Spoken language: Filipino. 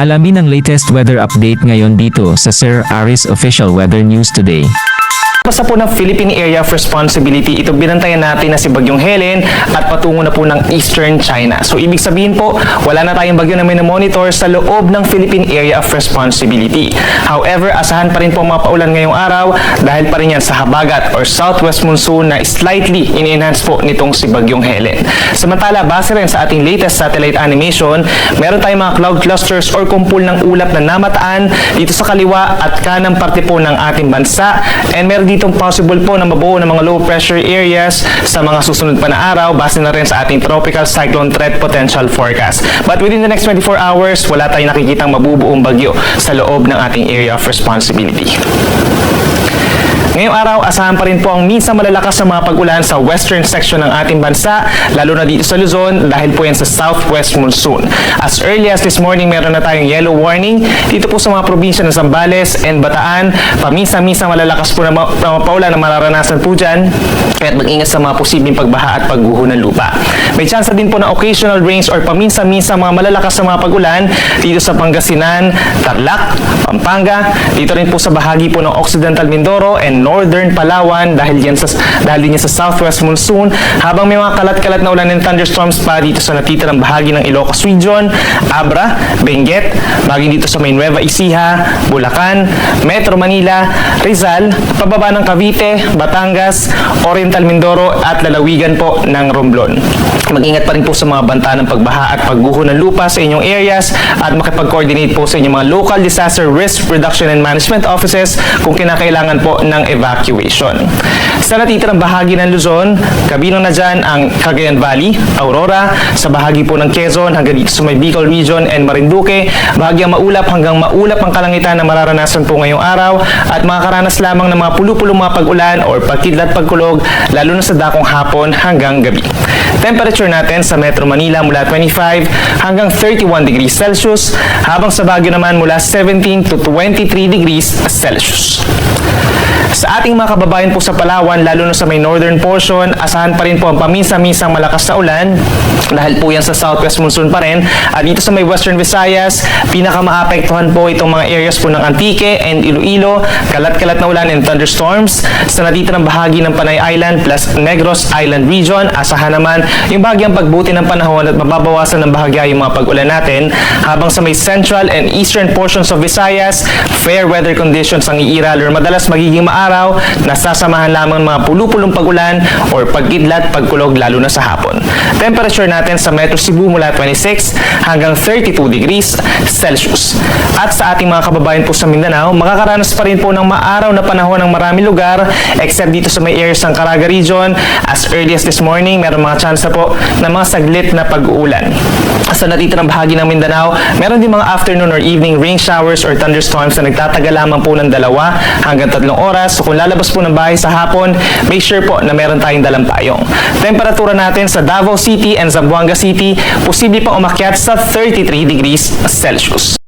Alamin ang latest weather update ngayon dito sa Sir Aris Official Weather News Today. Basta po ng Philippine Area of Responsibility, ito binantayan natin na si Bagyong Helen at patungo na po ng Eastern China. So ibig sabihin po, wala na tayong bagyo na may monitor sa loob ng Philippine Area of Responsibility. However, asahan pa rin po mga paulan ngayong araw dahil pa rin yan sa habagat or southwest monsoon na slightly in-enhance po nitong si Bagyong Helen. Samantala, base rin sa ating latest satellite animation, meron tayong mga cloud clusters or kumpul ng ulap na namataan dito sa kaliwa at kanang parte po ng ating bansa, and meron ditong possible po na mabuo ng mga low pressure areas sa mga susunod pa na araw base na rin sa ating tropical cyclone threat potential forecast. But within the next 24 hours, wala tayong nakikitang mabubuong bagyo sa loob ng ating area of responsibility. Ngayong araw, asahan pa rin po ang minsan malalakas na mga pag-ulan sa western section ng ating bansa, lalo na dito sa Luzon dahil po yan sa southwest monsoon. As early as this morning, meron na tayong yellow warning dito po sa mga probinsya ng Zambales and Bataan. Paminsan-minsan malalakas po na mga paulan na mararanasan po dyan, kaya mag-ingat sa mga posibleng pagbaha at pagguho ng lupa. May chance din po na occasional rains or paminsan-minsan mga malalakas na mga pag-ulan dito sa Pangasinan, Tarlac, Pampanga, dito rin po sa bahagi po ng Occidental Mindoro and Northern Palawan dahil din sa southwest monsoon, habang may mga kalat-kalat na ulan and thunderstorms pa dito sa natitirang bahagi ng Ilocos Region, Abra, Benguet, baging dito sa may Nueva Ecija, Bulacan, Metro Manila, Rizal, pababa ng Cavite, Batangas, Oriental Mindoro at lalawigan po ng Romblon. Mag-ingat pa rin po sa mga banta ng pagbaha at pagguho ng lupa sa inyong areas at makipag-coordinate po sa inyong mga local disaster risk reduction and management offices kung kinakailangan po ng evacuation. Sa natitirang bahagi ng Luzon, kabilang na dyan ang Cagayan Valley, Aurora, sa bahagi po ng Quezon hanggang dito sa may Bicol Region and Marinduque, bahagyang maulap hanggang maulap ang kalangitan na mararanasan po ngayong araw at makakaranas lamang ng mga pulu-pulong mga pag-ulan or pagkidlat pagkulog lalo na sa dakong hapon hanggang gabi. Temperature natin sa Metro Manila mula 25 hanggang 31 degrees Celsius, habang sa Baguio naman mula 17 to 23 degrees Celsius. Sa ating mga kababayan po sa Palawan, lalo na sa may northern portion, asahan pa rin po ang paminsan-minsang malakas na ulan dahil po yan sa southwest monsoon pa rin. At dito sa may western Visayas, pinakamaapektuhan po itong mga areas po ng Antique and Iloilo, kalat-kalat na ulan and thunderstorms. Sa natitirang bahagi ng Panay Island plus Negros Island region, asahan naman yung bahagyang pagbuti ng panahon at mababawasan ng bahagya yung mga pag-ulan natin. Habang sa may central and eastern portions of Visayas, fair weather conditions ang iiral or madalas magiging araw, nasasamahan lamang mga pulu-pulong pag-ulan or pagkidlat, pagkulog lalo na sa hapon. Temperature natin sa Metro Cebu mula 26 hanggang 32 degrees Celsius. At sa ating mga kababayan po sa Mindanao, makakaranas pa rin po ng maaraw na panahon ng marami lugar except dito sa may areas ng Caraga Region. As early as this morning, meron mga chance po na mga saglit na pag-uulan. Sa natitirang bahagi ng Mindanao, meron din mga afternoon or evening rain showers or thunderstorms na nagtatagal lamang po ng 2 hanggang 3 oras. So kung lalabas po ng bahay sa hapon, make sure po na meron tayong dalang payong. Temperatura natin sa Davao City and Zamboanga City, posible pang umakyat sa 33 degrees Celsius.